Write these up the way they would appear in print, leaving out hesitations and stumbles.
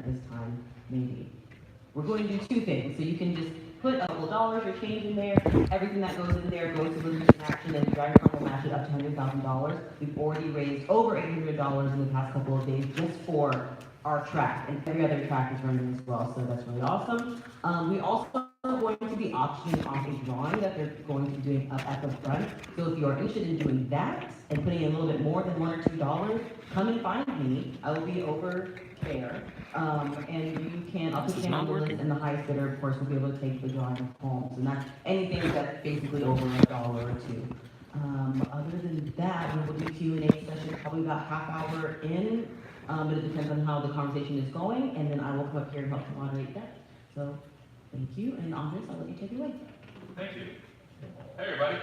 this time, maybe. We're going to do two things, so you can just put a couple dollars or change in there. Everything that goes in there goes to Lutheran Action, and DragonCon will match it up to $100,000. We've already raised over $800 in the past couple of days just for our track, and every other track is running as well, so that's really awesome. We also are going to be auctioning off a drawing that they're going to be doing up at the front. So if you are interested in doing that and putting in a little bit more than $1 or $2, come and find me. I will be over there. And you can, I'll put your name on the list, and the highest bidder, of course, will be able to take the drawing home. So not anything that's basically over $1 or $2. Other than that, we will do Q&A session probably about half hour in, but it depends on how the conversation is going, and then I will come up here and help to moderate that. So, thank you, and on this, I'll let you take it away. Thank you. Hey, everybody.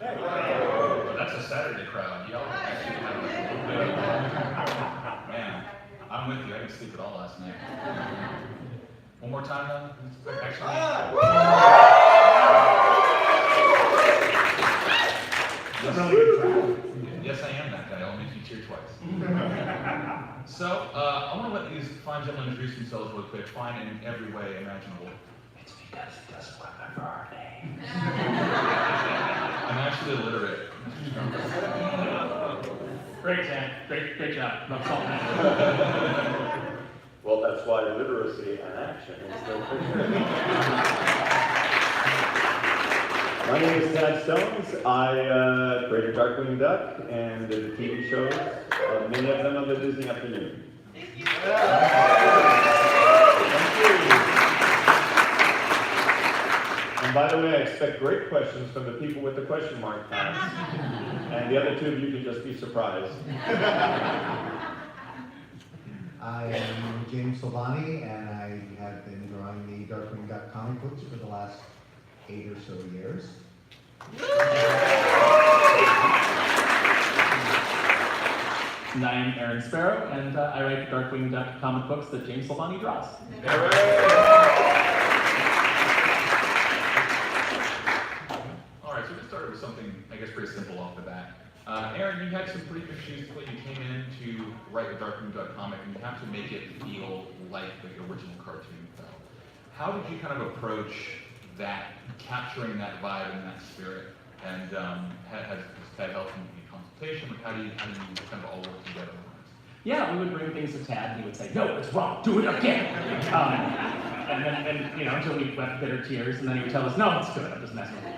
Hey. Oh, that's a Saturday crowd. Y'all actually have a little bit of, man, I'm with you. I didn't sleep at all last night. One more time, though. Actually. Yes, I am that guy. I'll make you cheer twice. So, I want to let these fine gentlemen introduce themselves real quick, fine in every way imaginable. It's because he doesn't remember our name. I'm actually illiterate. Great, Sam. Great job. Well, that's why literacy and action is so My name is Tad Stones. I created Darkwing Duck and the TV shows, many of them on the Disney Afternoon. Thank you. And by the way, I expect great questions from the people with the question mark hats. And the other two of you can just be surprised. I am James Silvani, and I have been drawing the Darkwing Duck comic books for the last 8 or so years. And I am Aaron Sparrow, and I write the Darkwing Duck comic books that James Silvani draws. All right, so we started with something, I guess, pretty simple off the bat. Aaron, you had some pretty good shoes when you came in to write the Darkwing Duck comic, and you have to make it feel like the original cartoon felt. How did you kind of approach that, capturing that vibe and that spirit? And has that helped in consultation? Like how do you kind of all work together? Yeah, we would bring things to Tad, and he would say, "No, it's wrong. Do it again." And then, until we wept bitter tears, and then he would tell us, "No, it's good. I'm just messing with you."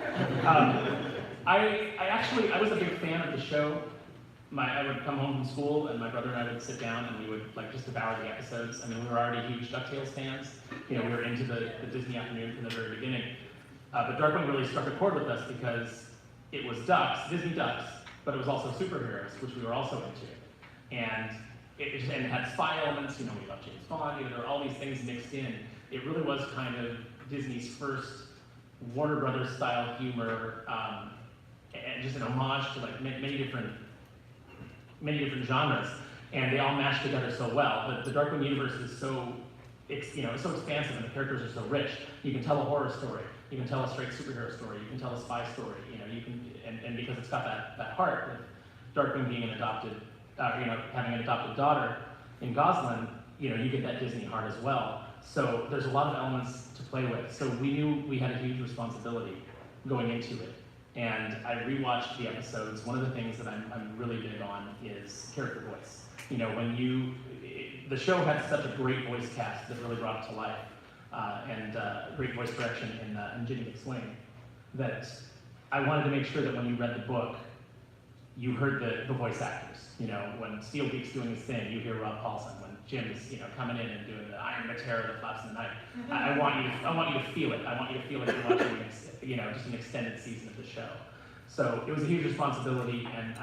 I was a big fan of the show. I would come home from school, and my brother and I would sit down, and we would just devour the episodes. I mean, we were already huge DuckTales fans. We were into the Disney Afternoon from the very beginning. But Darkwing really struck a chord with us because it was ducks, Disney ducks, but it was also superheroes, which we were also into. And it had spy elements. We loved James Bond. There were all these things mixed in. It really was kind of Disney's first Warner Brothers style humor, and just an homage to many different genres, and they all mashed together so well. The Darkwing universe is so expansive, and the characters are so rich. You can tell a horror story, you can tell a straight superhero story, you can tell a spy story. And because it's got that heart, with Darkwing being having an adopted daughter in Goslin, you get that Disney heart as well. So there's a lot of elements to play with. So we knew we had a huge responsibility going into it. And I rewatched the episodes. One of the things that I'm really big on is character voice. The show had such a great voice cast that really brought it to life, and great voice direction in Ginny McSwain, that I wanted to make sure that when you read the book, you heard the voice actors. When Steelbeak's doing his thing, you hear Rob Paulson. When Jim is coming in and doing the "I am the terror that flaps in the night," I want you to feel it. I want you to feel like you're watching just an extended season of the show. So it was a huge responsibility, and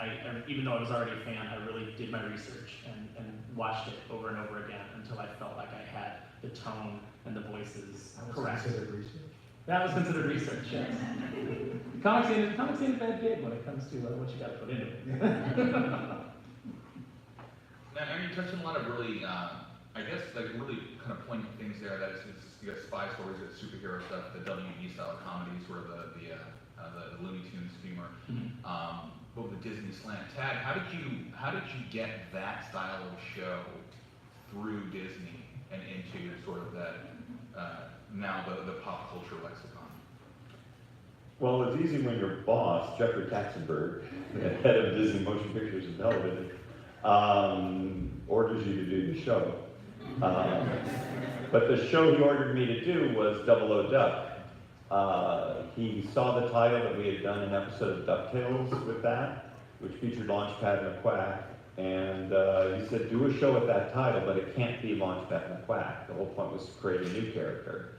even though I was already a fan, I really did my research and watched it over and over again until I felt like I had the tone and the voices correct. Considered research. That was considered research, yes. Comics ain't a bad gig when it comes to what you got to put into it. Now, Aaron, you touched on a lot of really, really kind of poignant things there. That is, you got spy stories, you got superhero stuff, the WB style comedies, sort of the Looney Tunes humor, but with the Disney slant. Tad, how did you get that style of show through Disney and into now the pop culture lexicon? Well, it's easy when your boss, Jeffrey Katzenberg, the head of Disney Motion Pictures and Television, orders you to do the show. But the show he ordered me to do was Double O Duck. He saw the title that we had done an episode of DuckTales with that, which featured Launchpad and a Quack. And he said, do a show with that title, but it can't be Launchpad and a Quack. The whole point was to create a new character.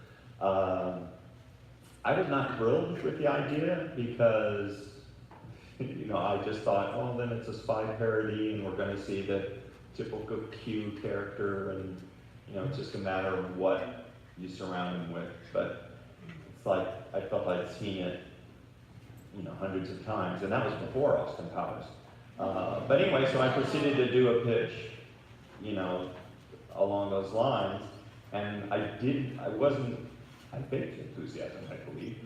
I was not thrilled with the idea because, you know, I just thought, well, then it's a spy parody and we're going to see the typical Q character and, you know, it's just a matter of what you surround him with. But it's like, I felt I'd seen it, you know, hundreds of times, and that was before Austin Powers. But anyway, so I proceeded to do a pitch, you know, along those lines, and I faked enthusiasm, I believe,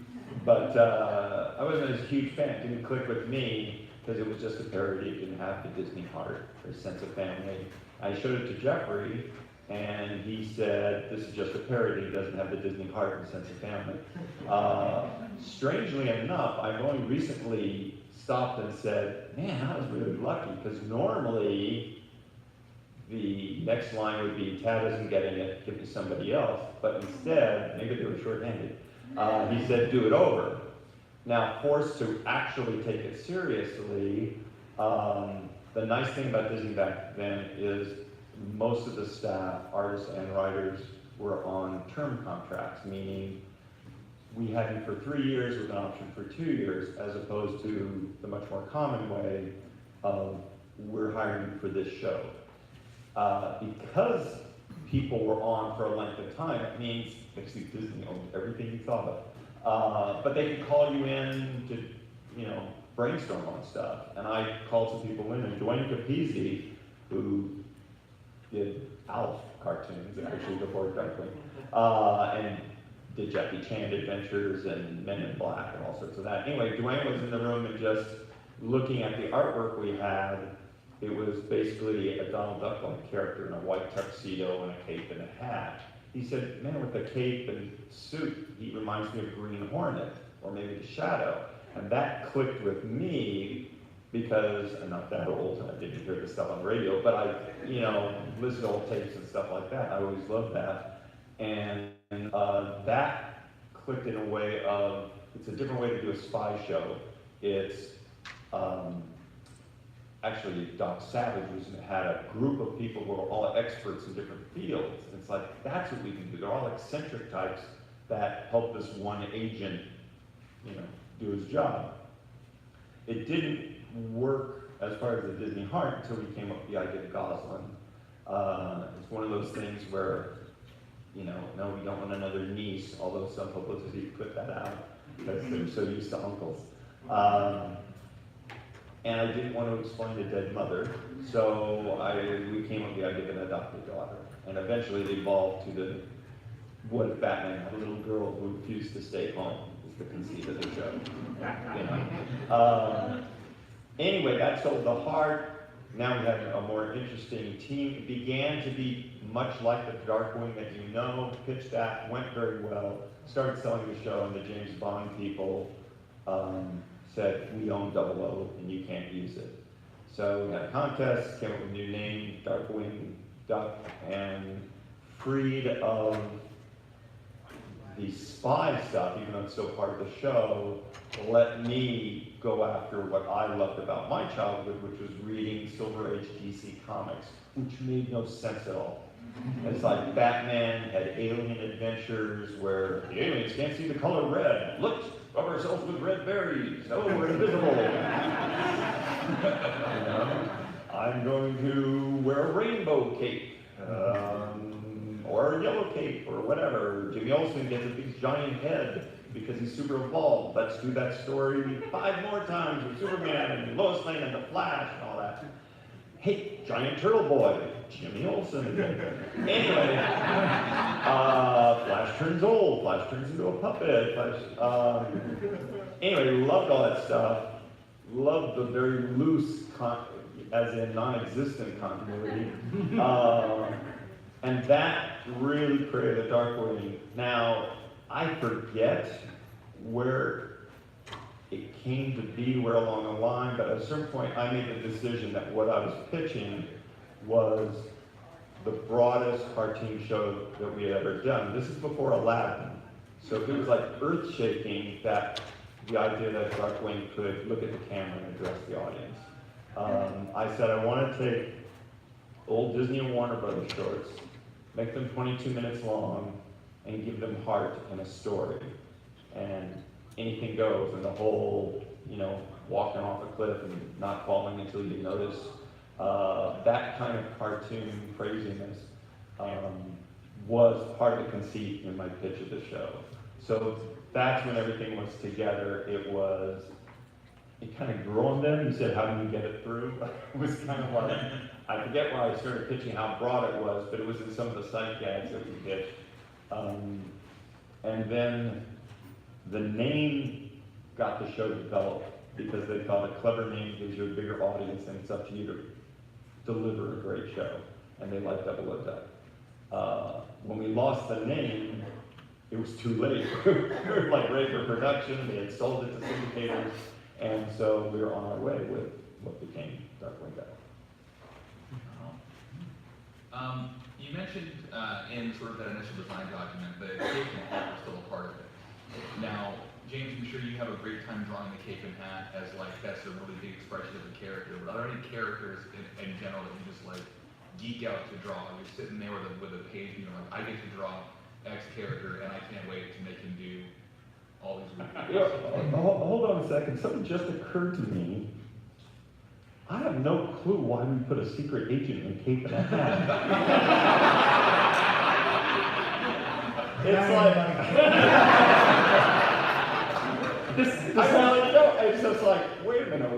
but I wasn't a huge fan. It didn't click with me because it was just a parody. It didn't have the Disney heart or sense of family. I showed it to Jeffrey, and he said, this is just a parody. It doesn't have the Disney heart and sense of family. Strangely enough, I've only recently stopped and said, man, I was really lucky, because normally the next line would be, Tad isn't getting it, give me somebody else. But instead, maybe they were short-handed, he said, do it over. Now, forced to actually take it seriously, the nice thing about Disney back then is most of the staff, artists and writers, were on term contracts, meaning we had him for 3 years with an option for 2 years, as opposed to the much more common way of we're hiring you for this show. Because people were on for a length of time, it means basically Disney owned everything you thought of. But they could call you in to, you know, brainstorm on stuff. And I called some people in, and Dwayne Capizzi, who did Alf cartoons, actually before Darkwing, and did Jackie Chan Adventures and Men in Black and all sorts of that. Anyway, Dwayne was in the room and just looking at the artwork we had. It was basically a Donald Duck-like character in a white tuxedo and a cape and a hat. He said, man, with the cape and suit, he reminds me of Green Hornet, or maybe the Shadow. And that clicked with me because I'm not that old, I didn't hear this stuff on the radio, but I, you know, listened to old tapes and stuff like that. I always loved that. And that clicked in a way of, it's a different way to do a spy show. It's, actually, Doc Savage had a group of people who were all experts in different fields. It's like, that's what we can do. They're all eccentric types that help this one agent, you know, do his job. It didn't work as far as the Disney heart until we came up with the idea of Goslin. It's one of those things where, you know, no, we don't want another niece, although some publicity put that out because they're so used to uncles. And I didn't want to explain the dead mother, so we came up with the idea of an adopted daughter. And eventually it evolved to the, what if Batman had a little girl who refused to stay home, is the conceit of the show. You know? Anyway, that sold the heart. Now we have a more interesting team. It began to be much like the Darkwing that you know, pitched that, went very well, started selling the show, and the James Bond people said, we own 00 and you can't use it. So we had a contest, came up with a new name, Darkwing Duck, and freed of the spy stuff, even though it's still part of the show, let me go after what I loved about my childhood, which was reading Silver Age DC comics, which made no sense at all. It's like Batman had alien adventures where the aliens can't see the color red. Let's rub ourselves with red berries. Oh, we're invisible. You know? I'm going to wear a rainbow cape, or a yellow cape, or whatever. Jimmy Olsen gets a big giant head because he's super evolved. Let's do that story 5 more times with Superman and Lois Lane and the Flash and all that. Hey, giant turtle boy, Jimmy Olsen. Anyway, Flash turns old, Flash turns into a puppet. Anyway, loved all that stuff. Loved the very loose, as in non-existent continuity. And that really created a Darkwing. Now, I forget where it came to be, where along the line, but at a certain point, I made the decision that what I was pitching was the broadest cartoon show that we had ever done. This is before Aladdin. So it was like earth-shaking that the idea that Darkwing could look at the camera and address the audience. I said I want to take old Disney and Warner Brothers shorts, make them 22 minutes long, and give them heart and a story. And anything goes, and the whole, walking off a cliff and not falling until you notice, that kind of cartoon craziness was part of the conceit in my pitch of the show. So that's when everything was together. It kind of grew on them. You said, how do you get it through? It was kind of like, I forget why I started pitching how broad it was, but it was in some of the sight gags that we pitched. And then the name got the show developed because they thought a clever name gives you a bigger audience and it's up to you to deliver a great show. And they liked Double O Duck. When we lost the name, it was too late. We were like ready for production. They had sold it to syndicators. And so we were on our way with what became Darkwing Duck. You mentioned in sort of that initial design document that cape and hat was still a part of it. Now, James, I'm sure you have a great time drawing the cape and hat as like that's a really big expression of the character. But are there any characters in general that you just like geek out to draw? You're sitting there with a page and you're like, I get to draw X character and I can't wait to make him do all these weird things. Hold on a second. Something just occurred to me. I have no clue why we put a secret agent in cape and a hat. It's like it's just like, wait a minute,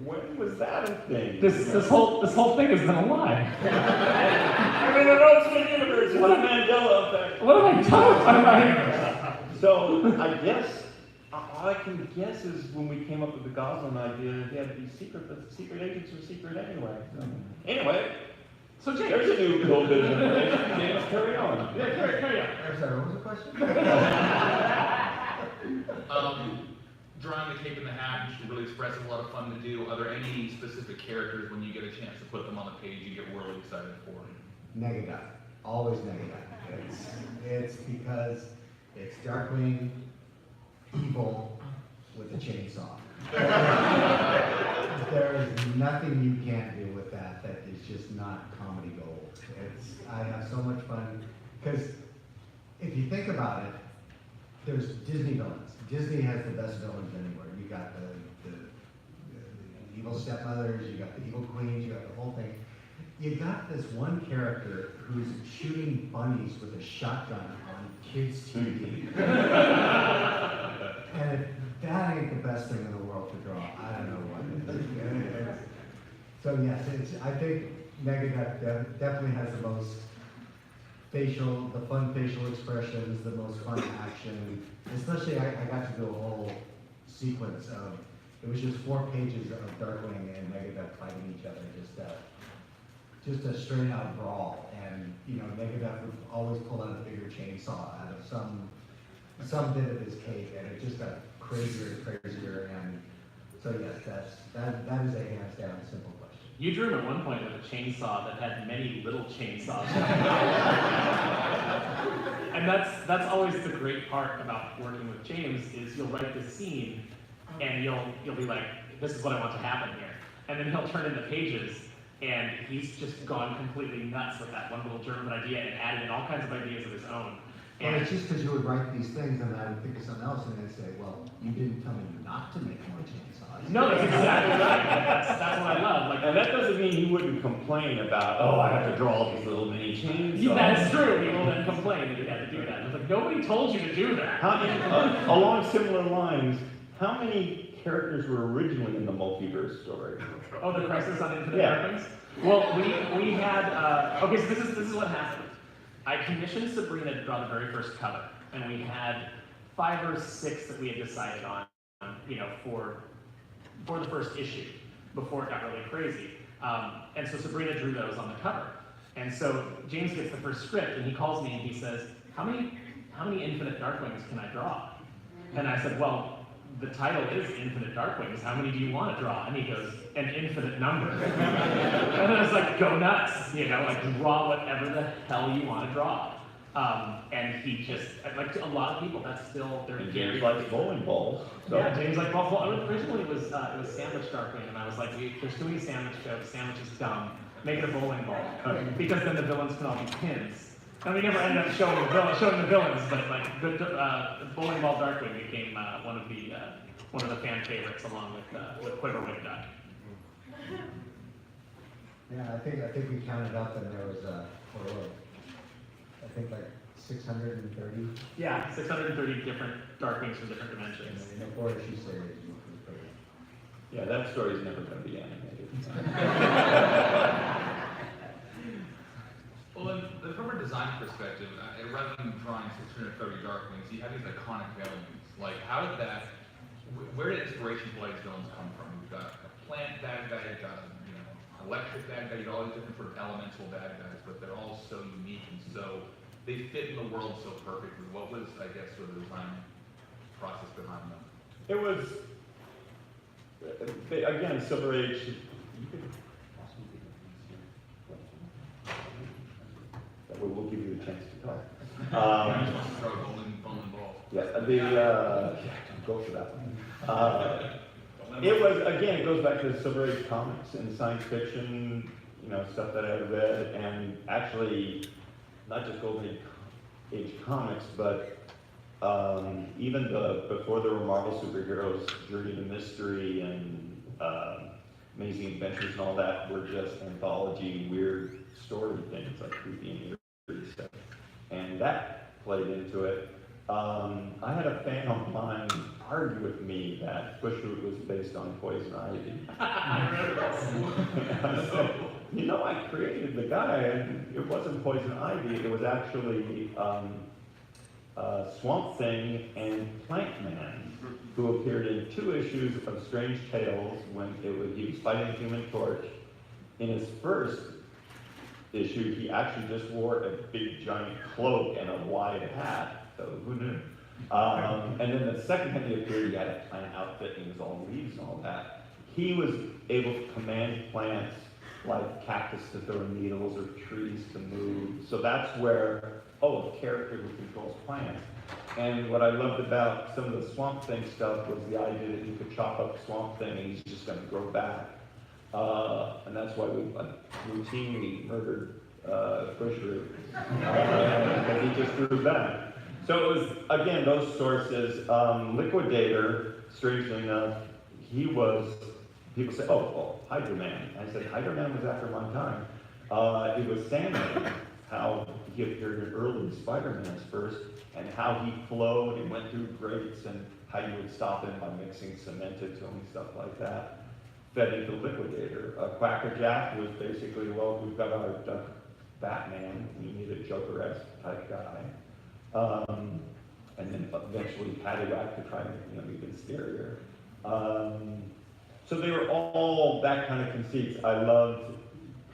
when was that a thing? This whole thing has been a lie. I mean, it owns the universe. What a Mandela effect. What am I talking about? So I guess all I can guess is when we came up with the Goslin idea, it had to be secret, but the secret agents were secret anyway. So, anyway, So James, there's a new little bit of information. James, carry on. yeah, carry on. I'm sorry, what was the question? Drawing the cape and the hat, you should really express a lot of fun to do. Are there any specific characters when you get a chance to put them on the page you get really excited for? Negaduck, always Negaduck. It's because it's Darkwing, evil, with a chainsaw. There is nothing you can't do with that is just not comedy gold. I have so much fun, because if you think about it, there's Disney villains. Disney has the best villains anywhere. You got the evil stepmothers, you got the evil queens, you got the whole thing. You got this one character who's shooting bunnies with a shotgun on kids' TV. And if that ain't the best thing in the world to draw, I don't know what is. So yes, I think Negaduck definitely has the most fun facial expressions, the most fun action. Especially, I got to do a whole sequence of, it was just 4 pages of Darkwing and Negaduck fighting each other, just a straight out brawl. And Negaduck would always pull out a bigger chainsaw out of some bit of his cape, and it just got crazier and crazier. And so yes, that is a hands down simple question. You drew him at one point with a chainsaw that had many little chainsaws. And that's always the great part about working with James is you'll write this scene and you'll be like, this is what I want to happen here. And then he'll turn in the pages and he's just gone completely nuts with that one little German idea and added in all kinds of ideas of his own. And it's just because you would write these things and I would think of something else and I'd say, well, you didn't tell me not to make more chainsaws. No, that's exactly right. That's what I love. And that doesn't mean he wouldn't complain about, oh, I have to draw all these little mini chainsaws. That's true. He will then complain that he had to do that. It's like, nobody told you to do that. Along similar lines, how many characters were originally in the multiverse story? Oh, the Crisis on Infinite Yeah. Darkwings? Well, we had, okay, so this is what happened. I commissioned Sabrina to draw the very first cover, and we had 5 or 6 that we had decided on, for the first issue, before it got really crazy. And so Sabrina drew those on the cover. And so James gets the first script, and he calls me and he says, how many infinite Darkwings can I draw? And I said, well, the title is Infinite Darkwings. How many do you want to draw? And he goes, an infinite number. And I was like, go nuts, like draw whatever the hell you want to draw. And he just, like a lot of people, that's still their And very James likes bowling balls. So. Yeah, James like well, originally it was Sandwich Darkwing, and I was like, there's too many sandwich jokes. Sandwich is dumb. Make it a bowling ball, because then the villains can all be pins. And we never ended up showing the villains, but like the bowling ball Darkwing became one of the fan favorites, along with Quiverwing Duck. Yeah, I think we counted up and there was I think like 630. Yeah, 630 different Darkwings from different dimensions. In the 4 issue series. Yeah, that story's never going to be animated. Well, from a design perspective, rather than drawing 630 Darkwings, you have these iconic villains. Like, how did where did inspiration for these villains come from? You've got a plant bad guy, you've got electric bad guy, you've got all these different sort of elemental bad guys, but they're all so unique and so, they fit in the world so perfectly. What was, I guess, sort of the design process behind them? It was, again, Silver Age. That way we'll give you a chance to talk. Throw a bowling ball. Yeah, go for that one. It was, again, it goes back to the Silver Age comics and science fiction, stuff that I had read, and actually, not just Golden Age comics, but even before there were Marvel superheroes, Journey to Mystery and Amazing Adventures and all that were just anthology, weird story things like creepy and eerie stuff. And that played into it. I had a fan of mine argue with me that Bushroot was based on Poison Ivy. I remember this. I created the guy, and it wasn't Poison Ivy, it was actually Swamp Thing and Plant Man, who appeared in 2 issues of Strange Tales when he was fighting Human Torch. In his first issue, he actually just wore a big giant cloak and a wide hat, so who knew? And then the second time he appeared, he had a plant outfit and he was all leaves and all that. He was able to command plants like cactus to throw needles or trees to move. So that's where, a character who controls plants. And what I loved about some of the Swamp Thing stuff was the idea that you could chop up Swamp Thing and he's just going to grow back. And that's why we routinely murdered Bushroot, because he just grew back. So it was, again, those sources. Liquidator, strangely enough, people say, Hydro Man. I said, Hydro Man was after my time. It was Sandman, how he appeared in early Spider-Man's first, and how he flowed and went through grates, and how you would stop him by mixing cement into him and stuff like that. Fed into Liquidator. Quackerjack was basically, we've got our Duck Batman, we need a Joker-esque type guy. And then eventually Paddywhack to try to make him even scarier. So they were all that kind of conceits. I loved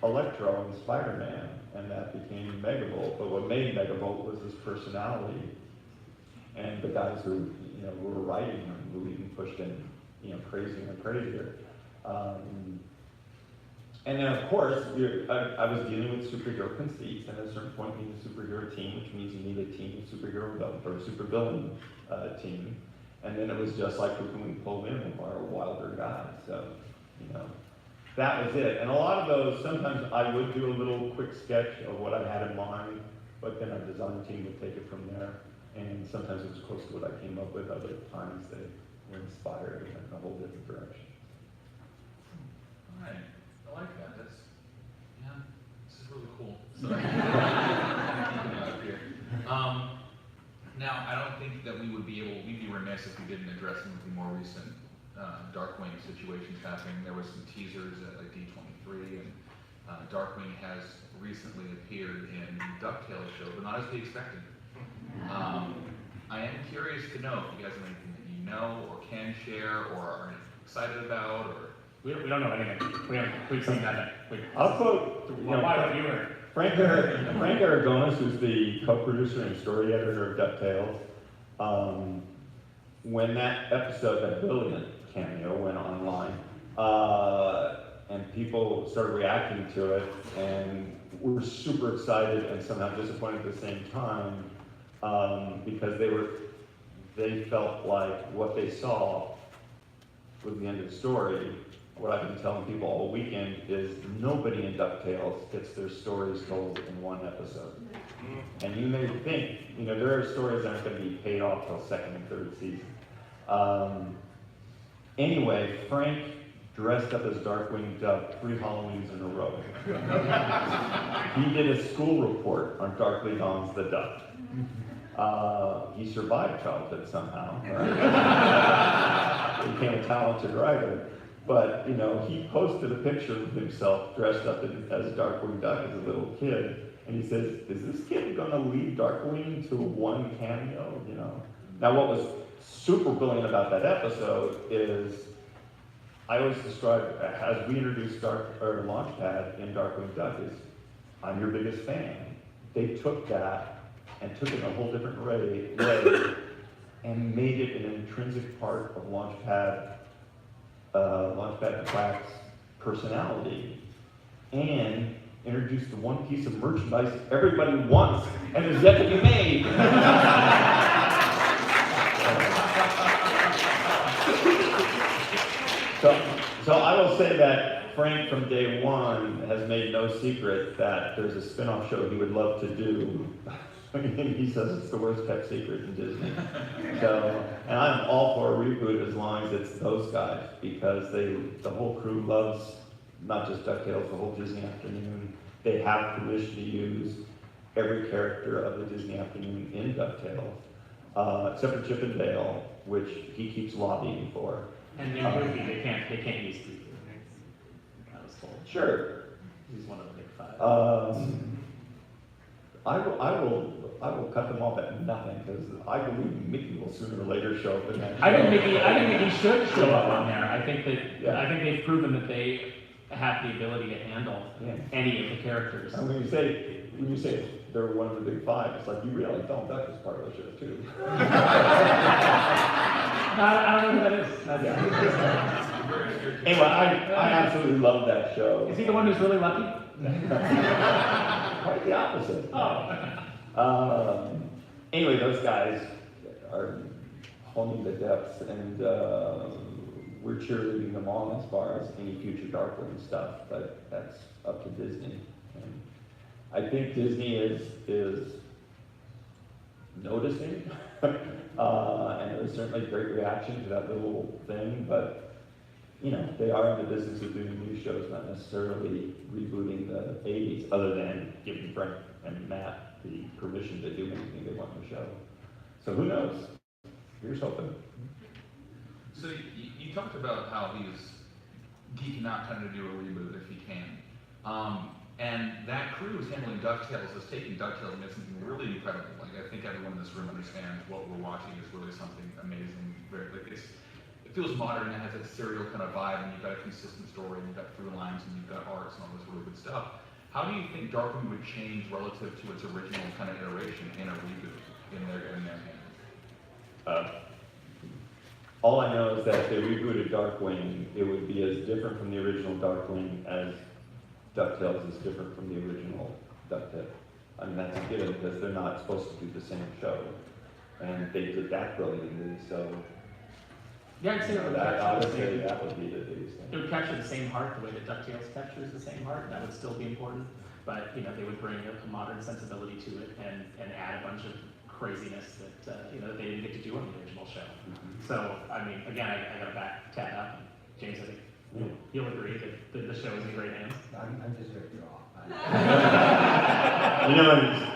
Electro and Spider-Man, and that became Megavolt. But what made Megavolt was his personality, and the guys who were writing him, who even pushed him, crazier and crazier. And then, of course, I was dealing with superhero conceits, and at a certain point, you need a superhero team, which means you need a team of superhero villain, or a supervillain team. And then it was just like, who can we pull in with our wilder guys? So, that was it. And a lot of those, sometimes I would do a little quick sketch of what I had in mind, but then our design team would take it from there. And sometimes it was close to what I came up with. Other times they were inspired and went in a whole different direction. All right, I like that. This is really cool. Now, I don't think that we'd be remiss if we didn't address some of the more recent Darkwing situations happening. There were some teasers at like D23, and Darkwing has recently appeared in the DuckTales show, but not as we expected. I am curious to know if you guys have anything that you know or can share or are excited about, or We don't know anything. We've seen that. I'll quote, Why don't you hear? Frank Aragonis, who's the co-producer and story editor of DuckTales, when that episode, that brilliant cameo, went online, and people started reacting to it, and were super excited and somehow disappointed at the same time, because they felt like what they saw was the end of the story. What I've been telling people all weekend is nobody in DuckTales gets their stories told in one episode. And you may think, there are stories that aren't going to be paid off till second and third season. Anyway, Frank dressed up as Darkwing Duck 3 Halloweens in a row. He did a school report on Darkly Dawn's the Duck. He survived childhood somehow. Right? Became a talented writer. But, he posted a picture of himself dressed up as Darkwing Duck as a little kid. And he says, is this kid going to lead Darkwing to one cameo? Now, what was super brilliant about that episode is, I always describe, as we introduced Launchpad in Darkwing Duck, is, I'm your biggest fan. They took that and took it in a whole different way and made it an intrinsic part of Launchpad Quack's personality, and introduced the one piece of merchandise everybody wants and is yet to be made. So I will say that Frank from day one has made no secret that there's a spin-off show he would love to do. He says it's the worst kept secret in Disney. And I'm all for a reboot as long as it's those guys, because the whole crew loves not just DuckTales, the whole Disney Afternoon. They have permission to use every character of the Disney Afternoon in DuckTales, except for Chip and Dale, which he keeps lobbying for. And in the movie, they can't use Steve. I was told. Sure. He's one of the big 5. I will cut them off at nothing, because I believe Mickey will sooner or later show up in that show. I think Mickey should show up on there. I think they've proven that they have the ability to handle any of the characters. And when you say they're one of the big 5, it's like you realize Donald Duck is part of the show too. I don't know who that is. Anyway, I absolutely love that show. Is he the one who's really lucky? Quite the opposite. Oh. Anyway, those guys are holding the depths, and we're cheerleading them on as far as any future Darkwing stuff, but that's up to Disney. And I think Disney is noticing, and there's certainly great reaction to that little thing, but they are in the business of doing new shows, not necessarily rebooting the 80s, other than giving Frank and Matt the permission to do anything they want in the show. So who knows? Here's hoping. So you talked about how he was geeking out trying to do a reboot if he can. And that crew who's handling DuckTales is taking DuckTales and making something really incredible. Like, I think everyone in this room understands what we're watching is really something amazing. It feels modern, and it has that serial kind of vibe, and you've got a consistent story, and you've got through lines, and you've got arcs and all this really good stuff. How do you think Darkwing would change relative to its original kind of iteration in a reboot in their hands? All I know is that if they rebooted Darkwing, it would be as different from the original Darkwing as DuckTales is different from the original DuckTales. I mean, that's a given, because they're not supposed to do the same show. And they did that brilliantly, so... Yeah, I'd say it would that would be the biggest thing. It would capture the same heart, the way that DuckTales captures the same heart. That would still be important. But, they would bring a modern sensibility to it and add a bunch of craziness that, they didn't get to do on the original show. Mm-hmm. So, I mean, again, I got to back Tad up. James, I think you'll agree that the show is in great hands. I'm just ripped you off.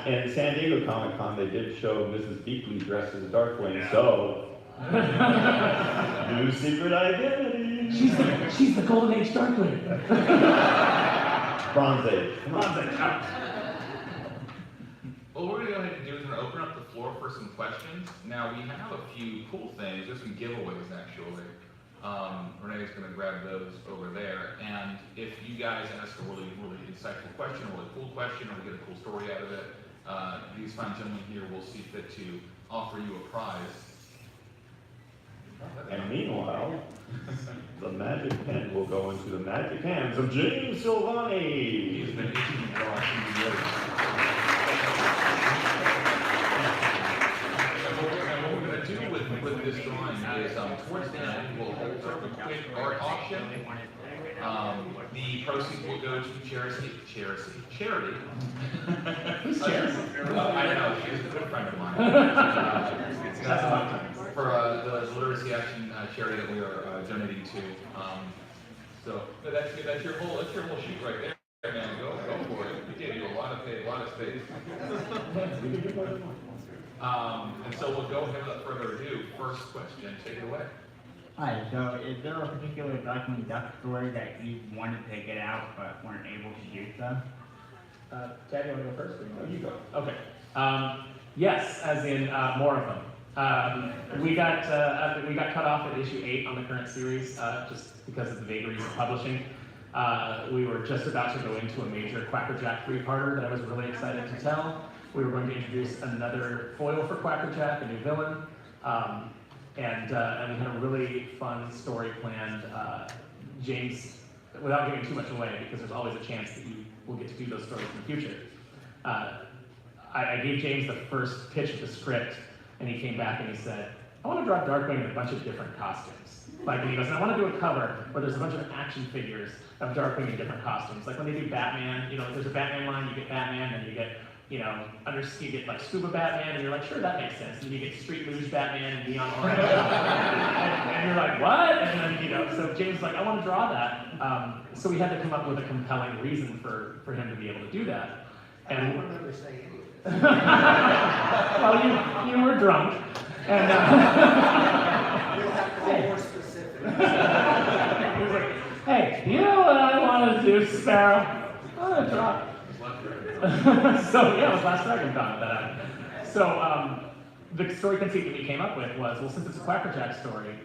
In San Diego Comic-Con, they did show Mrs. Beakley dressed as Darkwing, so... New secret identity! She's the Golden Age Darkwing! Bronze Age. Bronze Age, out. Well, what we're going to go ahead and do is we're going to open up the floor for some questions. Now, we have a few cool things, just some giveaways, actually. Renee's going to grab those over there. And if you guys ask a really, really insightful question, or a really cool question, or get a cool story out of it, these fine gentlemen here will see fit to offer you a prize. And meanwhile, the magic pen will go into the magic hands of James Silvani. He's been itching to draw some years. And what we're going to do with this drawing is, towards the end, we'll hold sort of a quick art auction. The proceeds will go to charity. Who's charity? I don't know, she's a good friend of mine. For the Literacy Action charity that we are donating to. So that's your whole sheet right there, man. Go for it. We gave you a lot of space. And so we'll go ahead without further ado. First question, take it away. Hi, so is there a particular Darkwing Duck story that you wanted to get out but weren't able to do so? Chad, you want to go first? You go. Okay. Yes, as in more of them. We got cut off at issue 8 on the current series just because of the vagaries of publishing. We were just about to go into a major Quackerjack 3-parter that I was really excited to tell. We were going to introduce another foil for Quackerjack, a new villain, and we had a really fun story planned. James, without giving too much away, because there's always a chance that you will get to do those stories in the future. I gave James the first pitch of the script, and he came back and he said, I want to draw Darkwing in a bunch of different costumes. Like, and he goes, and I want to do a cover where there's a bunch of action figures of Darkwing in different costumes. Like when they do Batman, if there's a Batman line, you get Batman, and you get, you get like Scuba Batman, and you're like, sure, that makes sense. And then you get Street Luge Batman and Neon Orange. and you're like, what? And then, so James was like, I want to draw that. So we had to come up with a compelling reason for him to be able to do that. And I don't remember saying anything. Well, you were drunk. And, You'll have to be more specific. he was like, hey, you know what I want to do, Sparrow? I want to draw. So yeah, it was last DragonCon that happened. So the story conceit that we came up with was, well, since it's a Quackerjack story,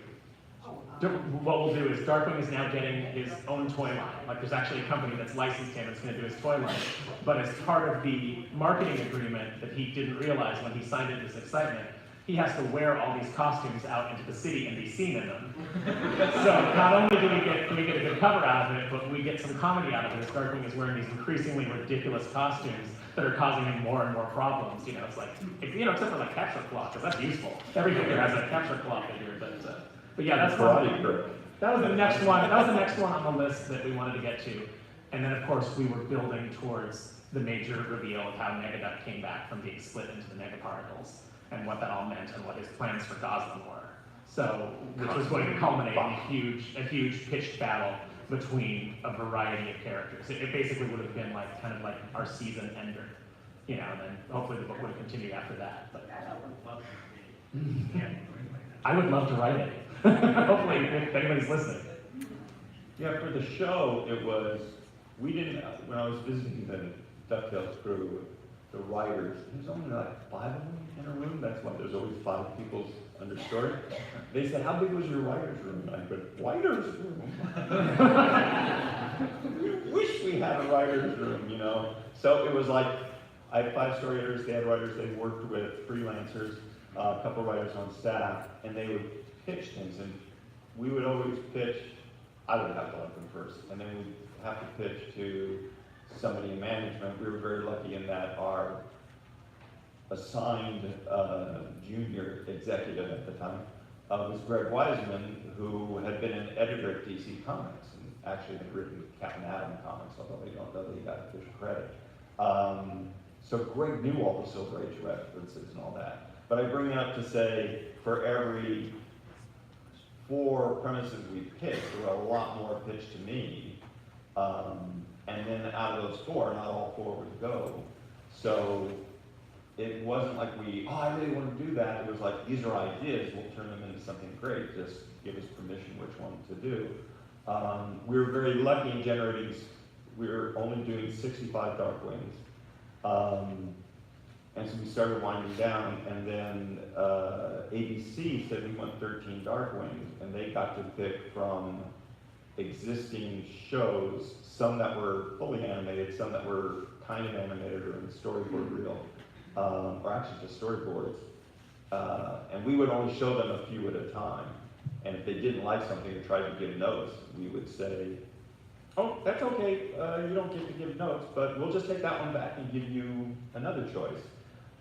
what we'll do is Darkwing is now getting his own toy line. Like there's actually a company that's licensed him that's going to do his toy line. But as part of the marketing agreement that he didn't realize when he signed into this excitement, he has to wear all these costumes out into the city and be seen in them. So not only do we get a good cover out of it, but we get some comedy out of it as Darkwing is wearing these increasingly ridiculous costumes that are causing him more and more problems. It's like, except for like capture claw, because that's useful. Every figure has a capture claw figure, but yeah, that's that was the next one. That was the next one on the list that we wanted to get to. And then of course we were building towards the major reveal of how Negaduck came back from being split into the Negaparticles, and what that all meant, and what his plans for Goslin were. So, which was going to culminate in a huge pitched battle between a variety of characters. It basically would have been like kind of like our season ender, and then hopefully the book would have continued after that. But I would love to write it. Hopefully, if anybody's listening. Yeah, for the show, when I was visiting the DuckTales crew, the writers, there's only like 5 of them in a room. That's why there's always 5 people's understory. They said, how big was your writer's room? And I said, writer's room? We wish we had a writer's room, So it was like, I had 5 story editors, they had writers, they worked with freelancers, a couple writers on staff, and they would pitch things. And we would always pitch, I would have to like them first, and then we'd have to pitch to somebody in management. We were very lucky in that our assigned junior executive at the time was Greg Wiseman, who had been an editor at DC Comics and actually had written Captain Atom comics, although they don't know that he got official credit. So Greg knew all the Silver Age references and all that. But I bring it up to say, for every 4 premises we pitched, there were a lot more pitched to me. And then out of those 4, not all 4 would go. So it wasn't like I really want to do that. It was like, these are ideas, we'll turn them into something great. Just give us permission which one to do. We were very lucky in generating, we were only doing 65 Darkwings. And so we started winding down, and then ABC said we want 13 Darkwings, and they got to pick from existing shows, some that were fully animated, some that were kind of animated or in storyboard reel, or actually just storyboards. And we would only show them a few at a time. And if they didn't like something or tried to give notes, we would say, oh, that's okay, you don't get to give notes, but we'll just take that one back and give you another choice.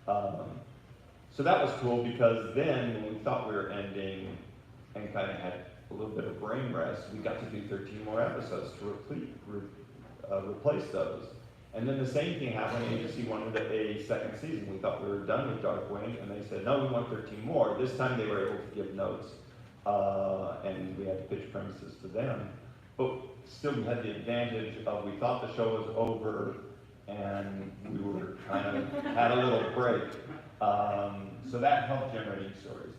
So that was cool, because then when we thought we were ending and kind of had a little bit of brain rest, we got to do 13 more episodes to replace those. And then the same thing happened. ABC wanted a second season. We thought we were done with Darkwing, and they said, no, we want 13 more. This time they were able to give notes, and we had to pitch premises to them. But still, we had the advantage of, we thought the show was over, and we were kind of had a little break. So that helped generating stories.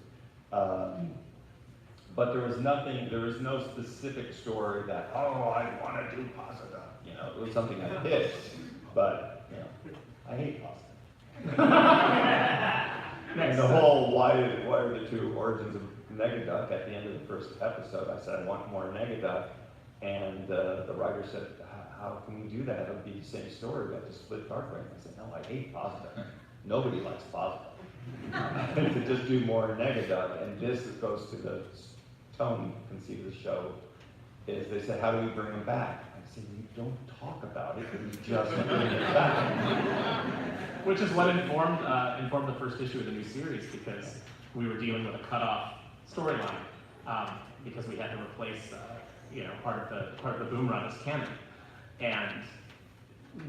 But there was no specific story that, oh, I want to do pasta. You know, it was something I pitched, but, you know, I hate pasta. And the whole, why are the two origins of Negaduck at the end of the first episode, I said, I want more Negaduck. And the writer said, how can we do that? It'll be the same story, we have to split Darkwing. I said, no, I hate pasta. Nobody likes pasta. To just do more Negaduck, and this goes to the tone conceit of the show, is they said, how do we bring him back? I said, you don't talk about it, you just bring it back. Which is what informed the first issue of the new series, because we were dealing with a cut-off storyline, because we had to replace part of the boom run as canon. And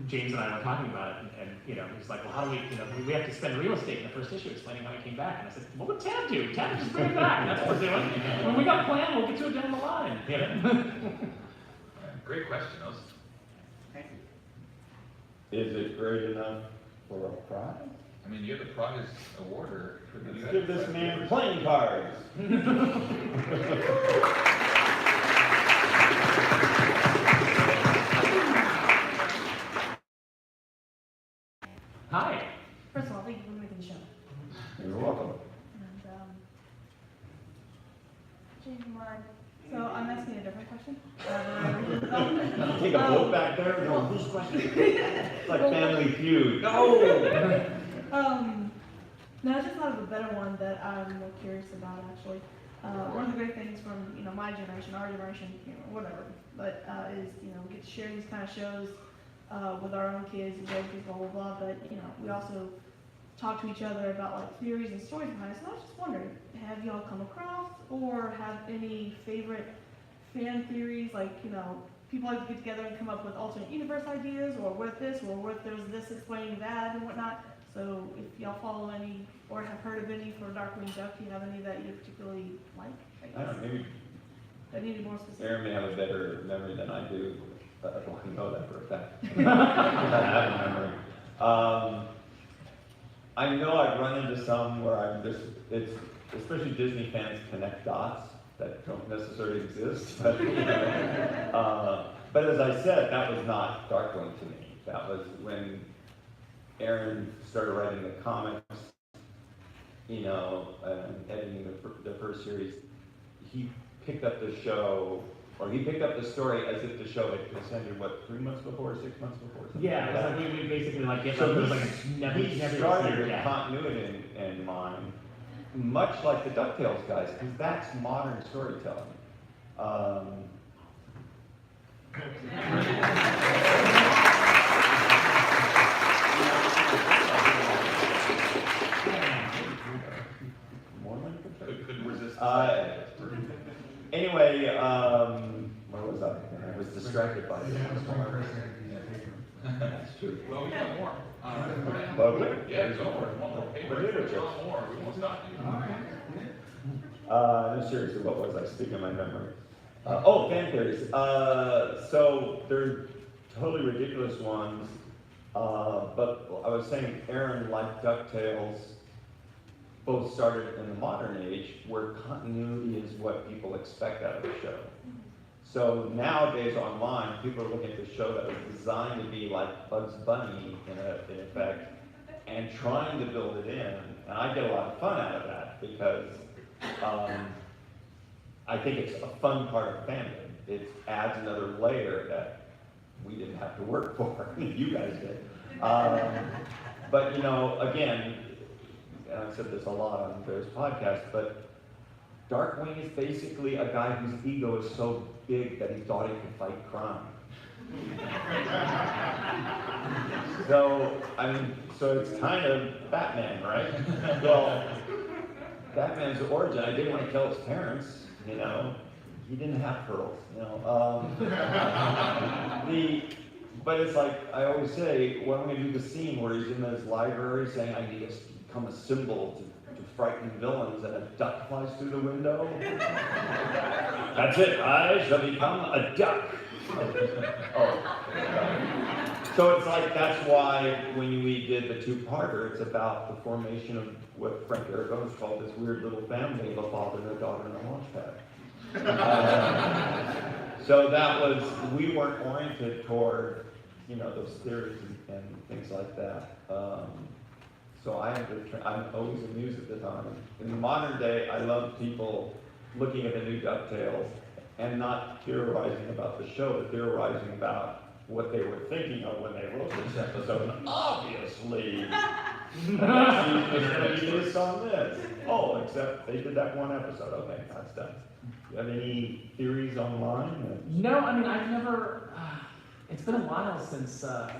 James and I were talking about it, and he's like, well, how do we have to spend real estate in the first issue explaining how he came back. And I said, what would Tab do? Tab would just bring it back, and that's what we're doing. When we got a plan, we'll get to it down the line. Great question, those. Thank you. Is it great enough for a prize? I mean, you're the prize awarder. Let's give this man playing cards. Hi. First of all, thank you for making the show. You're welcome. And, change your mind. So I'm asking a different question. Take a vote back there. No, whose question? It's like Family Feud. No. No, I just thought of a better one that I'm more curious about actually. One of the great things from my generation, our generation, whatever, but is we get to share these kind of shows with our own kids and grandkids, blah blah blah. But we also talk to each other about like theories and stories behind it. So I was just wondering, have y'all come across or have any favorite fan theories? Like people like to get together and come up with alternate universe ideas, or what this, or what there's this explaining that and whatnot. So if y'all follow any or have heard of any for Darkwing Duck, do you have any that you particularly like? I don't know, maybe That needed more specific. Aaron may have a better memory than I do. Well, I know that for a fact. I have a memory. I know I've run into some where it's especially Disney fans connect dots that don't necessarily exist. But, but as I said, that was not Darkwing to me. That was when Aaron started writing the comics, and editing the first series. He picked up the show, or he picked up the story as if the show had ended, 3 months before, 6 months before? Yeah, it was like we basically get So it was like a he started with continuity in mind, much like the DuckTales guys, because that's modern storytelling. Couldn't resist. Anyway, where was I? I was distracted by this. That's true. Well, we got more. Yeah, go for it. One more paper. More. We won't stop you. No, seriously, what was I? Speaking of my memory. Fan theories. So they're totally ridiculous ones. But I was saying Aaron liked DuckTales. Both started in the modern age, where continuity is what people expect out of the show. So nowadays online, people are looking at the show that was designed to be like Bugs Bunny in effect, and trying to build it in, and I get a lot of fun out of that because I think it's a fun part of fandom. It adds another layer that we didn't have to work for, you guys did. But you know, again, and I've said this a lot on various podcasts, but Darkwing is basically a guy whose ego is so big that he thought he could fight crime. So, I mean, so it's kind of Batman, right? Well, Batman's origin, I didn't want to kill his parents, you know. He didn't have pearls, you know. But it's like, I always say, when we do the scene where he's in his library saying, I need to become a symbol to frighten villains, and a duck flies through the window. That's it, I shall become a duck. So it's like, that's why when we did the two-parter, it's about the formation of what Frank Aragonis called this weird little family of a father and a daughter and a launch pad. So that was, we weren't oriented toward, you know, those theories and things like that. So I'm always amused at the time. In the modern day, I love people looking at the new DuckTales and not theorizing about the show, but theorizing about what they were thinking of when they wrote this episode. And obviously, the next season is going to be based on this. Oh, except they did that one episode. Okay, that's done. Do you have any theories online? No, I mean, I've never, it's been a while since I've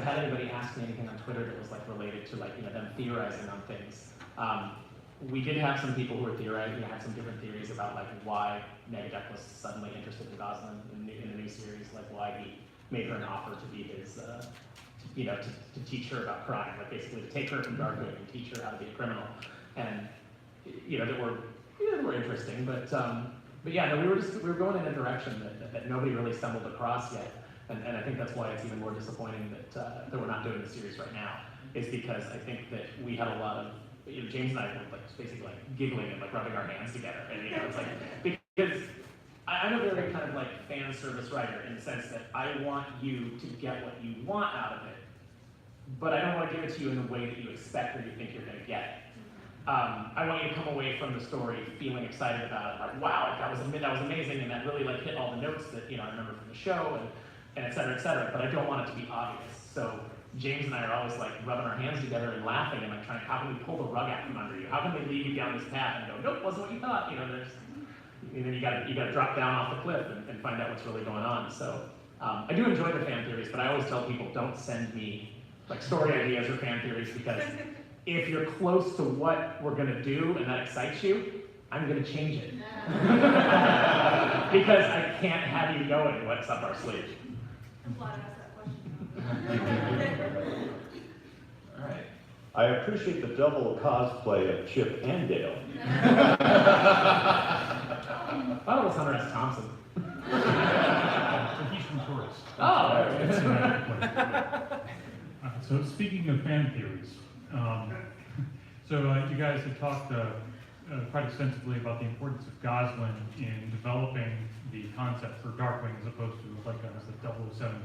had anybody ask me anything on Twitter that was like related to like, you know, them theorizing on things. We did have some people who were theorizing, you know, had some different theories about like why Negaduck was suddenly interested in Goslin in the new series, like why he made her an offer to be his, you know, to teach her about crime, like basically to take her from Darkwing and teach her how to be a criminal. And, you know, that were interesting, but yeah, no, we were going in a direction that nobody really stumbled across yet. And I think that's why it's even more disappointing that we're not doing the series right now, is because I think that we had a lot of, you know, James and I were like basically like giggling and like rubbing our hands together, and you know, it's like, because I'm a very kind of like fan service writer in the sense that I want you to get what you want out of it, but I don't want to give it to you in the way that you expect or you think you're going to get it. I want you to come away from the story feeling excited about it, like, wow, that was amazing, and that really like hit all the notes that, you know, I remember from the show, and et cetera, but I don't want it to be obvious. So James and I are always like rubbing our hands together and laughing and like trying, how can we pull the rug out from under you? How can they lead you down this path and go, nope, wasn't what you thought, you know, and then you gotta drop down off the cliff and find out what's really going on. So I do enjoy the fan theories, but I always tell people, don't send me like story ideas or fan theories, because if you're close to what we're gonna do and that excites you, I'm gonna change it. Because I can't have you knowing what's up our sleeve. I'm glad I asked that question. All right. I appreciate the double cosplay of Chip and Dale. I thought it was Hunter S. Thompson. So he's from Tourist. Oh! So speaking of fan theories, you guys have talked quite extensively about the importance of Goslin in developing the concept for Darkwing as opposed to like as the 007.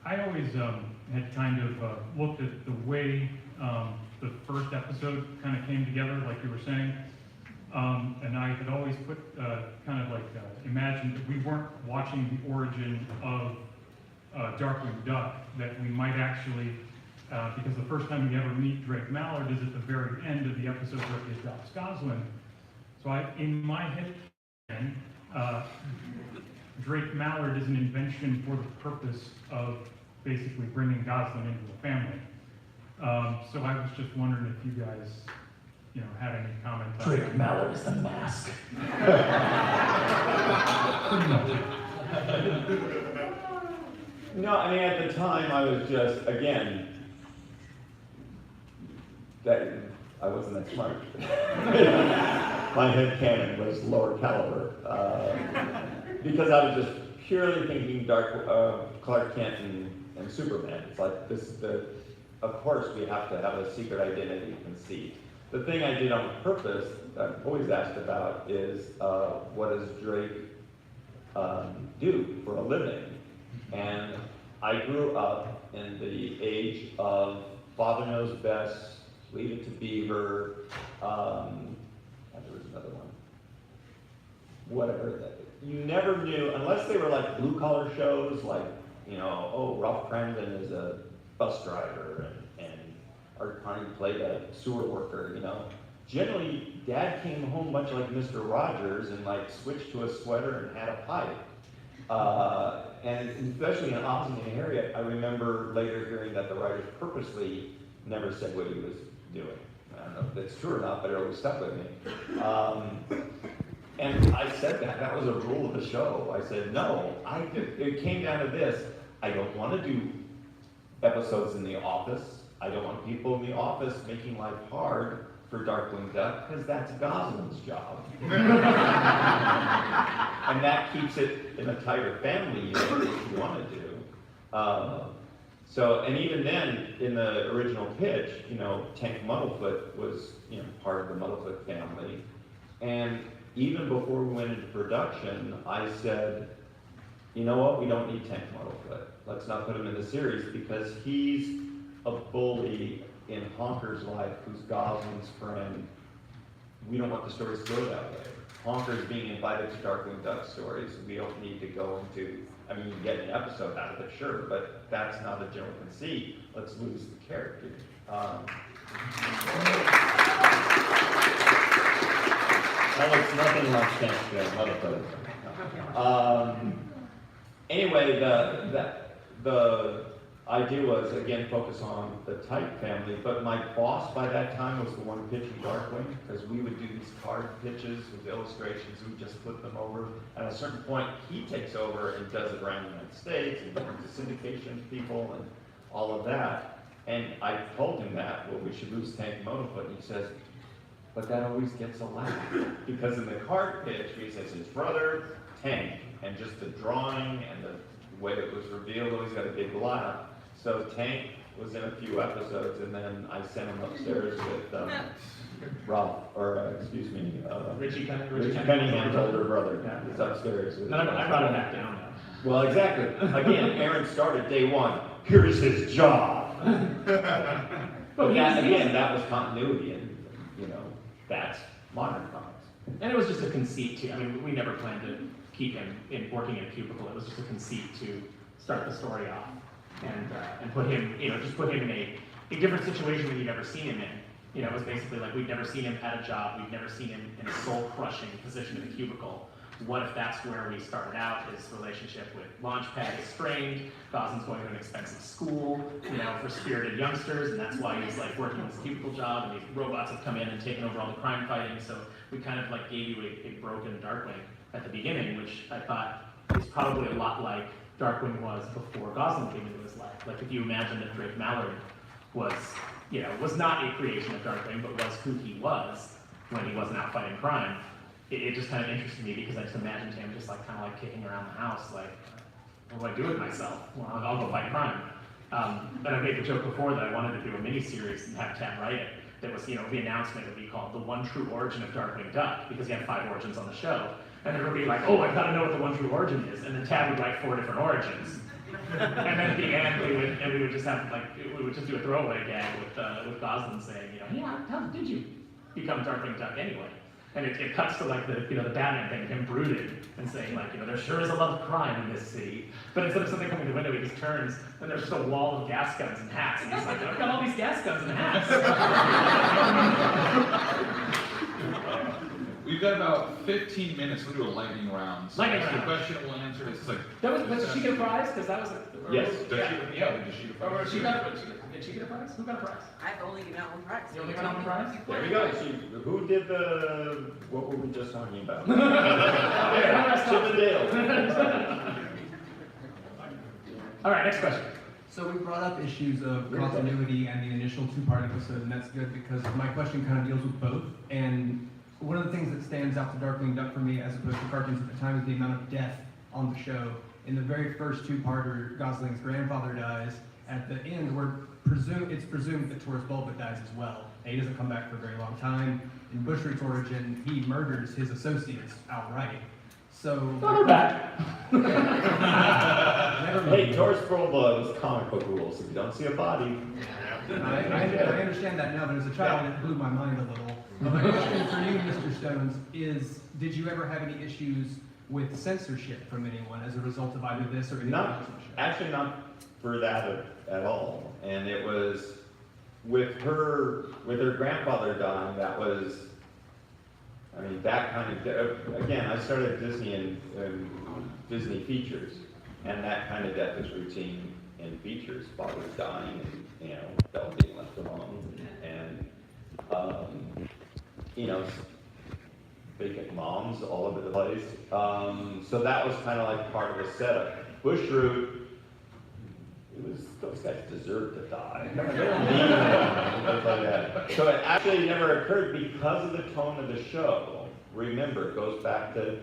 I always had kind of looked at the way the first episode kind of came together, like you were saying, and I had always put imagined that we weren't watching the origin of Darkwing Duck, that we might actually, because the first time we ever meet Drake Mallard is at the very end of the episode where he adopts Goslin. So in my head, Drake Mallard is an invention for the purpose of basically bringing Goslin into the family. So I was just wondering if you guys, you know, had any comments on Drake Mallard is the mask. Pretty much. No, I mean, at the time, I was just, again, I wasn't that smart. My headcanon was lower caliber. Because I was just purely thinking Clark Kent and Superman. It's like, of course we have to have a secret identity conceit. The thing I did on purpose, I've always asked about, is what does Drake do for a living? And I grew up in the age of Father Knows Best, Leave It to Beaver, and there was another one. Whatever. You never knew, unless they were like blue-collar shows, like, oh, Ralph Cramden is a bus driver, and Art Carney played a sewer worker, Generally, Dad came home much like Mr. Rogers and like switched to a sweater and had a pipe. And especially in Ozzie and Harriet, I remember later hearing that the writers purposely never said what he was doing. I don't know if that's true or not, but it always stuck with me. And I said that was a rule of the show. I said, no, it came down to this. I don't want to do episodes in the office. I don't want people in the office making life hard for Darkwing Duck, because that's Gosling's job. And that keeps it in a tighter family unit, which you want to do. And even then, in the original pitch, Tank Muddlefoot was, part of the Muddlefoot family. And even before we went into production, I said, you know what, we don't need Tank Muddlefoot. Let's not put him in the series, because he's a bully in Honker's life, who's Gosling's friend. We don't want the stories to go that way. Honker's being invited to Darkwing Duck stories. We don't need to go into, you can get an episode out of it, sure, but that's not a general conceit. Let's lose the character. That looks nothing like Tank Muddlefoot. Anyway, the idea was, again, focus on the Type family, but my boss by that time was the one pitching Darkwing, because we would do these card pitches with illustrations, we would just flip them over. At a certain point, he takes over and does it around the United States, and different syndication people, and all of that. And I told him that, well, we should lose Tank Muddlefoot, and he says, but that always gets a laugh, because in the card pitch, he says his brother, Tank, and just the drawing and the way it was revealed always got a big laugh. So Tank was in a few episodes, and then I sent him upstairs with Richie Cunningham's older brother. Yeah. He's upstairs. I brought him back down. Well, exactly. Again, Aaron started day one. Here's his job. But that was continuity, and that's modern comics. And it was just a conceit too. We never planned to keep him working in a cubicle. It was just a conceit to start the story off and put him, just put him in a different situation that you'd never seen him in. It was basically like we'd never seen him at a job. We'd never seen him in a soul-crushing position in a cubicle. What if that's where we started out? His relationship with Launchpad is strained. Gosling's going to an expensive school, for spirited youngsters, and that's why he's like working his cubicle job, and these robots have come in and taken over all the crime fighting. So we kind of like gave you a broken Darkwing at the beginning, which I thought is probably a lot like Darkwing was before Gosling came into his life. Like if you imagine that Drake Mallory was not a creation of Darkwing, but was who he was when he wasn't out fighting crime. It just kind of interested me because I just imagined him just like kind of like kicking around the house, like, what do I do with myself? Well, I'll go fight crime. And I made the joke before that I wanted to do a mini-series and have Tab write it. That was, the announcement would be called The One True Origin of Darkwing Duck, because he had 5 origins on the show. And then it would be like, oh, I've got to know what the one true origin is. And then Tab would write 4 different origins. And then at the end, we would just have, we would just do a throwaway gag with Gosling saying, how did you become Darkwing Duck anyway? And it cuts to like the Batman thing, him brooded and saying like, there sure is a lot of crime in this city. But instead of something coming to the window, he just turns and there's just a wall of gas guns and hats. And he's like, I've got all these gas guns and hats. We've got about 15 minutes. We'll do a lightning round. So Lightning the round. question we'll answer is like. Did she get a prize? Because that was Yes. Did she get a prize? Did she get a prize? Who got a prize? I've only given out one prize. You only got one prize? There you go. Who did what were we just talking about? Chip and Dale. All right, next question. So we brought up issues of continuity and the initial 2-part episode, and that's good because my question kind of deals with both. And one of the things that stands out to Darkwing Duck for me, as opposed to cartoons at the time, is the amount of death on the show. In the very first 2-parter, Gosling's grandfather dies. At the end, it's presumed that Taurus Bulba dies as well. And he doesn't come back for a very long time. In Bushwick's origin, he murders his associates outright. So. No, they're back. Never mind. Hey, Taurus World is comic book rules. If you don't see a body, I understand that now, but as a child, it blew my mind a little. My question for you, Mr. Stones, is did you ever have any issues with censorship from anyone as a result of either this or anything else? actually not for that at all. And it was with her grandfather dying, that was, I mean, that kind of, again, I started Disney and Disney features, and that kind of death is routine in features. Fathers dying, and Belle being left alone, and vacant moms all over the place. So that was kind of like part of the setup. Bushroot, those guys deserve to die. They were mean and stuff like that. So it actually never occurred because of the tone of the show. Remember, it goes back to,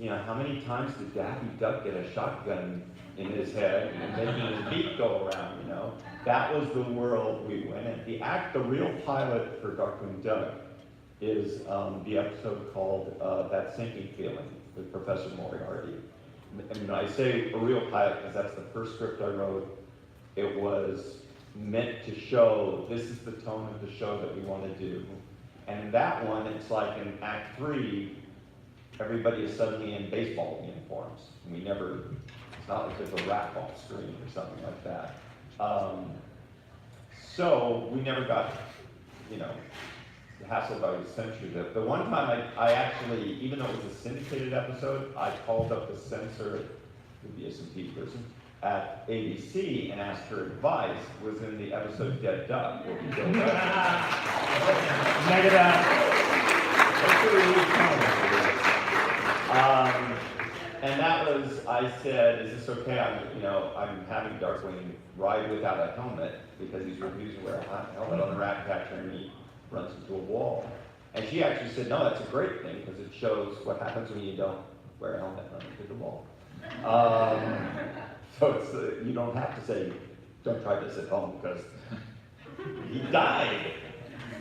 how many times did Daffy Duck get a shotgun in his head and making his feet go around, That was the world we went in. The real pilot for Darkwing Duck is the episode called That Sinking Feeling with Professor Moriarty. And I say a real pilot because that's the first script I wrote. It was meant to show this is the tone of the show that we want to do. And in that one, it's like in Act 3, everybody is suddenly in baseball uniforms. And it's not like there's a rap off screen or something like that. So we never got, hassled by the censorship. The one time I actually, even though it was a syndicated episode, I called up the censor, the S&P person, at ABC and asked her advice, was in the episode Dead Duck. Where we killed and that was, I said, is this okay? I'm having Darkwing ride without a helmet because he's refusing to wear a helmet on the rat catcher and he runs into a wall. And she actually said, no, that's a great thing because it shows what happens when you don't wear a helmet and run into the wall. So it's, you don't have to say, don't try this at home because he died.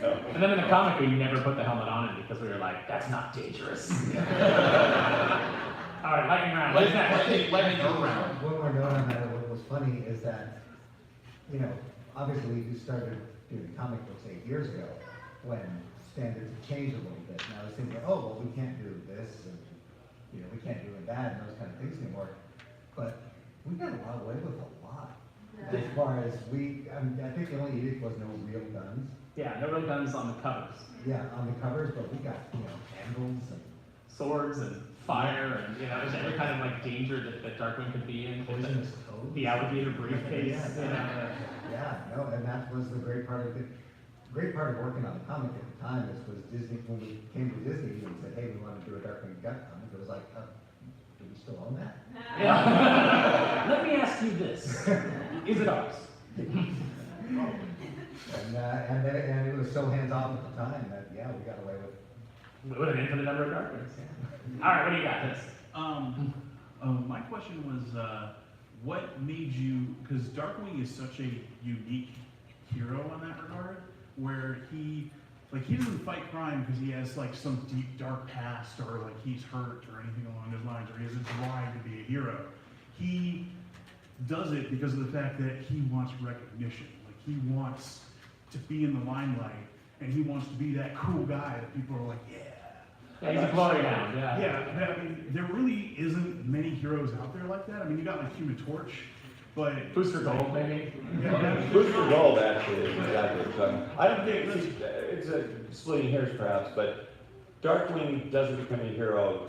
So. And then in the comic, we never put the helmet on him because we were like, that's not dangerous. All right, lightning round. What's next? Lightning round. One more note on that, what was funny is that, obviously we started doing comic books 8 years ago when standards have changed a little bit. Now it's thinking, oh, well, we can't do this, and, we can't do that and those kind of things anymore. But we got a lot away with a lot. As far as I think the only edict was no real guns. Yeah, no real guns on the covers. Yeah, on the covers, but we got, candles and Swords and fire and, there's every kind of danger that Darkwing could be in. poisonous toads. The alligator briefcase, Yeah, no, and that was the great part of it. Great part of working on the comic at the time was Disney, when we came to Disney and said, hey, we want to do a Darkwing Duck comic, it was like, do we still own that? Yeah. Let me ask you this. Is it ours? And it was so hands-off at the time that, yeah, we got away with it. With an infinite number of Darkwings. All right, what do you got, this? My question was, what made you, because Darkwing is such a unique hero in that regard, where he doesn't fight crime because he has some deep dark past or he's hurt or anything along those lines, or he has a drive to be a hero. He does it because of the fact that he wants recognition. He wants to be in the limelight, and he wants to be that cool guy that people are like, yeah. Yeah, he's a glory hound, yeah. Yeah, I mean, there really isn't many heroes out there like that. I mean, you got Human Torch, but Booster Gold, maybe. Booster Gold, actually, exactly. So, I don't think it's a splitting hairs, perhaps, but Darkwing doesn't become a hero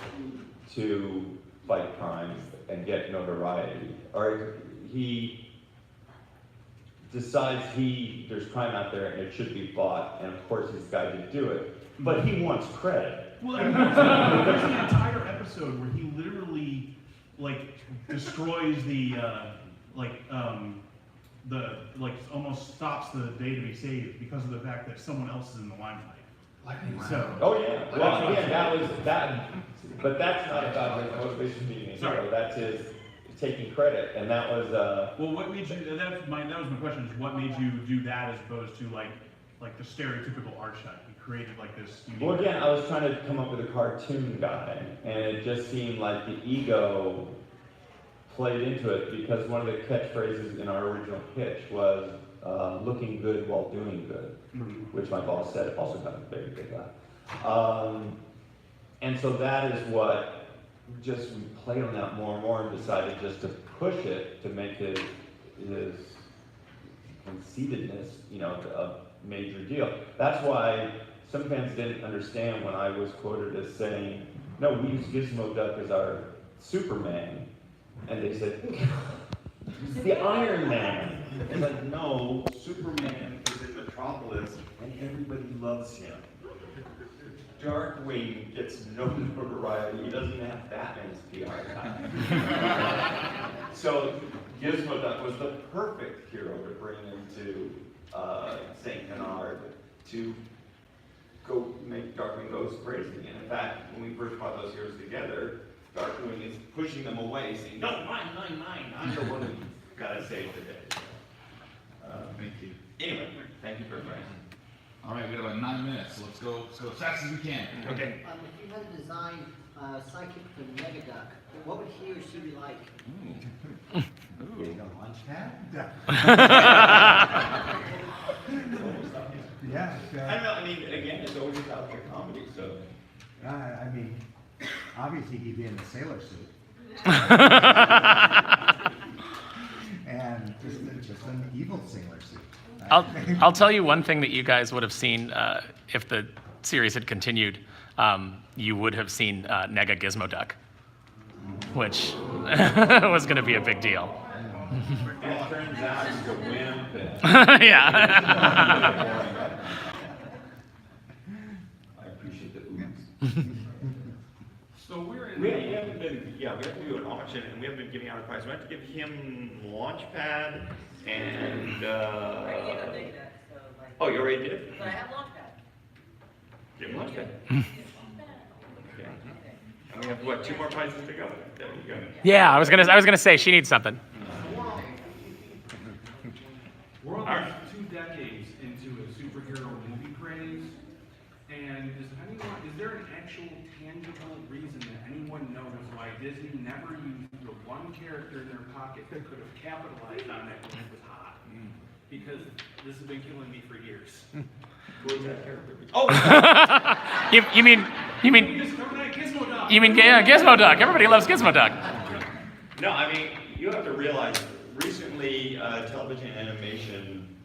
to fight crime and get notoriety, or he decides there's crime out there and it should be fought, and of course he's the guy to do it, but he wants credit. Well, I mean, there's an entire episode where he literally destroys almost stops the day to be saved because of the fact that someone else is in the limelight. Oh yeah. Well, again, that was that, but that's not about his motivation being a hero. That's his taking credit, and that was. Well, what made you? That was my question. Is what made you do that as opposed to like the stereotypical art style. He created like this. Well, again, I was trying to come up with a cartoon guy, and it just seemed like the ego played into it, because one of the catchphrases in our original pitch was looking good while doing good, which my boss said also got a very big laugh. And so that is what, just we played on that more and more and decided just to push it to make his conceitedness, you know, a major deal. That's why some fans didn't understand when I was quoted as saying, no, we use Gizmo Duck as our Superman. And they said, he's the Iron Man. And like, no, Superman is in Metropolis and everybody loves him. Darkwing gets no notoriety. He doesn't even have Batman's PR time. So Gizmo Duck was the perfect hero to bring into St. Bernard to go make Darkwing go crazy. And in fact, when we first brought those heroes together, Darkwing is pushing them away, saying, no, mine, I'm the one who's got to save the day. Thank you. Anyway, thank you for inviting. All right, we have about 9 minutes, so let's go as fast as we can. Okay. If you had to design a psychic for Megaduck, what would he or she be like? Getting a launch pad? Yeah. I don't know, I mean, again, it's always about the comedy, so. I mean, obviously he'd be in a sailor suit. And just an evil sailor suit. I'll tell you one thing that you guys would have seen if the series had continued. You would have seen Nega Gizmo Duck, which was going to be a big deal. It turns out he's a wimp. Yeah. I appreciate the oops. So we're in. We haven't been, we have to do an auction, and we haven't been giving out a prize. We have to give him Launchpad and, oh, you already did? But I have Launchpad. Give him Launchpad. Okay. And we have, what, 2 more prizes to go? There we go. Yeah, I was gonna say she needs something. We're almost 2 decades into a superhero movie craze, and is there an actual tangible reason that anyone knows why Disney never used the one character in their pocket that could have capitalized on that when it was hot? Because this has been killing me for years. Who is that character? Oh! you mean Gizmo Duck. you mean Gizmo Duck? Everybody loves Gizmo Duck. No, I mean, you have to realize, recently, television animation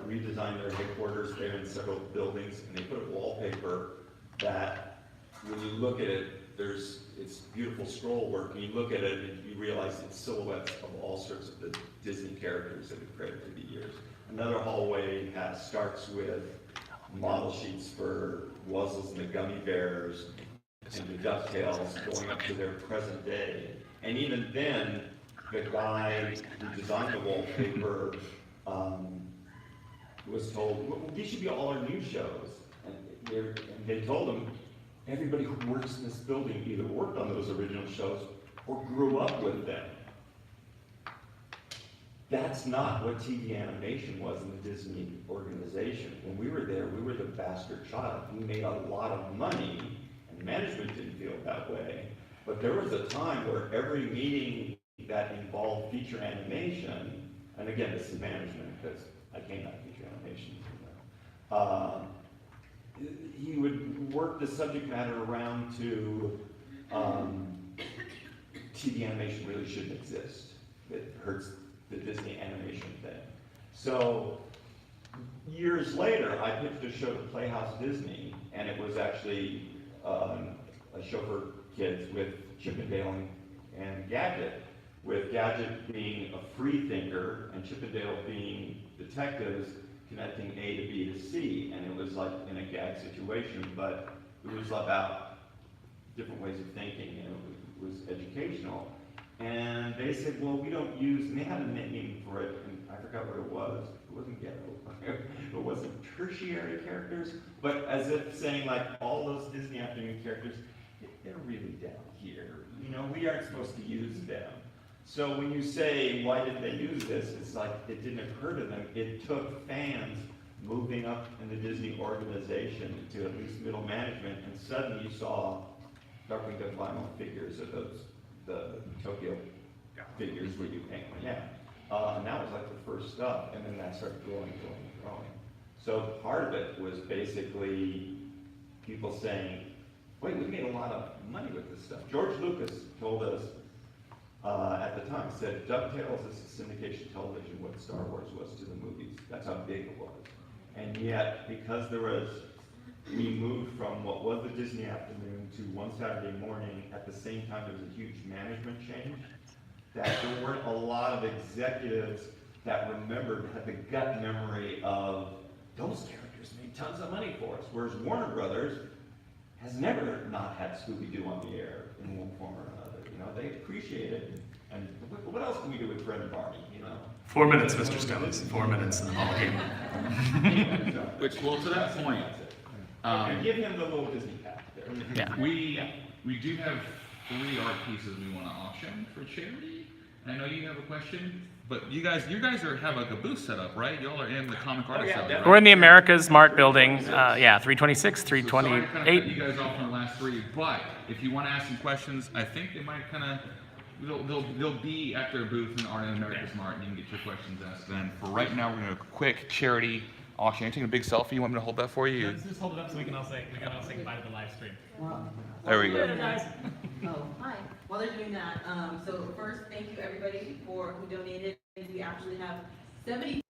redesigned their headquarters. They're in several buildings, and they put a wallpaper that, when you look at it, it's beautiful scroll work, and you look at it and you realize it's silhouettes of all sorts of the Disney characters that we've created through the years. Another hallway starts with model sheets for Wuzzles and the Gummy Bears and the DuckTales going up to their present day. And even then, the guy who designed the wallpaper was told, well, these should be all our new shows. And they told him, everybody who works in this building either worked on those original shows or grew up with them. That's not what TV animation was in the Disney organization. When we were there, we were the bastard child. We made a lot of money, and management didn't feel that way. But there was a time where every meeting that involved feature animation, and again, this is management because I came out of feature animation, he would work the subject matter around to TV animation really shouldn't exist. It hurts the Disney animation thing. So years later, I pitched a show to Playhouse Disney, and it was actually a show for kids with Chip and Dale and Gadget, with Gadget being a free thinker and Chip and Dale being detectives connecting A to B to C, and it was like in a gag situation, but it was about different ways of thinking, and it was educational. And they said, well, we don't use, and they had a name for it, and I forgot what it was. It wasn't ghetto. It wasn't tertiary characters, but as if saying like all those Disney afternoon characters, they're really down here. You know, we aren't supposed to use them. So when you say, why didn't they use this? It's like, it didn't occur to them. It took fans moving up in the Disney organization to at least middle management, and suddenly you saw Darkwing Duck vinyl figures of those, the Tokyo figures where you paint one, yeah. And that was like the first stuff, and then that started growing. So part of it was basically people saying, wait, we made a lot of money with this stuff. George Lucas told us at the time, said DuckTales is syndication television what Star Wars was to the movies. That's how big it was. And yet, because we moved from what was the Disney afternoon to one Saturday morning, at the same time there was a huge management change, that there weren't a lot of executives that had the gut memory of those characters made tons of money for us, whereas Warner Brothers has never not had Scooby-Doo on the air in one form or another. You know, they appreciate it. And what else can we do with Fred and Barney, you know? 4 minutes, Mr. Skellis, 4 minutes in the ball game. Which, well, to that point, And give him the little Disney pack there. Yeah. we do have 3 art pieces we want to auction for charity. And I know you have a question, but you guys have like a booth set up, right? Y'all are in the comic artist center, right? We're in the America's Mart building, 326, So sorry to kind of cut 328. you guys off on the last 3, but if you want to ask some questions, I think they might kind of, they'll be at their booth in Art in America's Mart, and you can get your questions asked then. For right now, we're going to do a quick charity auction. You're taking a big selfie. You want me to hold that for you? Let's just hold it up so we can all say goodbye to the live stream. Well, There we go. oh, hi. While they're doing that, so first, thank you everybody who donated. We actually have 70